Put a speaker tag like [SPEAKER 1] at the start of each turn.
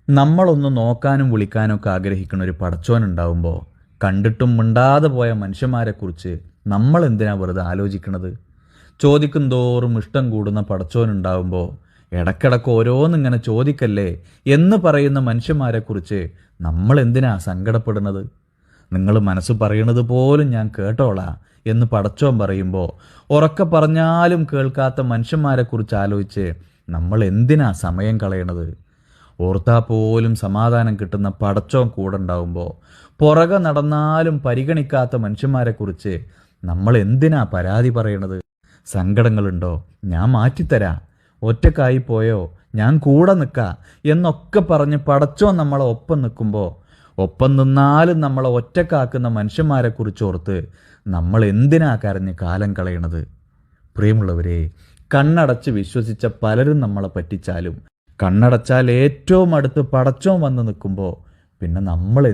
[SPEAKER 1] നമ്മളൊന്ന് നോക്കാനും വിളിക്കാനും ഒക്കെ ആഗ്രഹിക്കുന്ന ഒരു പടച്ചോനുണ്ടാവുമ്പോൾ കണ്ടിട്ടും മിണ്ടാതെ പോയ മനുഷ്യന്മാരെക്കുറിച്ച് നമ്മൾ എന്തിനാ വെറുതെ ആലോചിക്കണത്? ചോദിക്കും തോറും ഇഷ്ടം കൂടുന്ന പടച്ചോനുണ്ടാവുമ്പോൾ ഇടക്കിടക്ക് ഓരോന്നിങ്ങനെ ചോദിക്കല്ലേ എന്ന് പറയുന്ന മനുഷ്യന്മാരെക്കുറിച്ച് നമ്മൾ എന്തിനാ സങ്കടപ്പെടുന്നത്? നിങ്ങൾ മനസ്സ് പറയണത് പോലും ഞാൻ കേട്ടോളാ എന്ന് പടച്ചോൻ പറയുമ്പോൾ ഉറക്കെ പറഞ്ഞാലും കേൾക്കാത്ത മനുഷ്യന്മാരെക്കുറിച്ച് ആലോചിച്ച് നമ്മൾ എന്തിനാ സമയം കളയണത്? ഓർത്താൽ പോലും സമാധാനം കിട്ടുന്ന പടച്ചോൻ കൂടെ ഉണ്ടാവുമ്പോൾ പുറകെ നടന്നാലും പരിഗണിക്കാത്ത മനുഷ്യന്മാരെക്കുറിച്ച് നമ്മൾ എന്തിനാ പരാതി പറയണത്? സങ്കടങ്ങളുണ്ടോ? ഞാൻ മാറ്റിത്തരാം. ഒറ്റക്കായി പോയോ? ഞാൻ കൂടെ നിൽക്കാം എന്നൊക്കെ പറഞ്ഞ് പടച്ചോൻ നമ്മളെ ഒപ്പം നിൽക്കുമ്പോൾ ഒപ്പം നിന്നാലും നമ്മളെ ഒറ്റക്കാക്കുന്ന മനുഷ്യന്മാരെക്കുറിച്ച് ഓർത്ത് നമ്മൾ എന്തിനാ കരഞ്ഞ് കാലം കളയണത്? പ്രിയമുള്ളവരെ, കണ്ണടച്ച് വിശ്വസിച്ച പലരും നമ്മളെ പറ്റിച്ചാലും കണ്ണടച്ചാൽ ഏറ്റവും അടുത്ത് പടച്ചോൻ വന്ന് നിൽക്കുമ്പോൾ പിന്നെ നമ്മൾ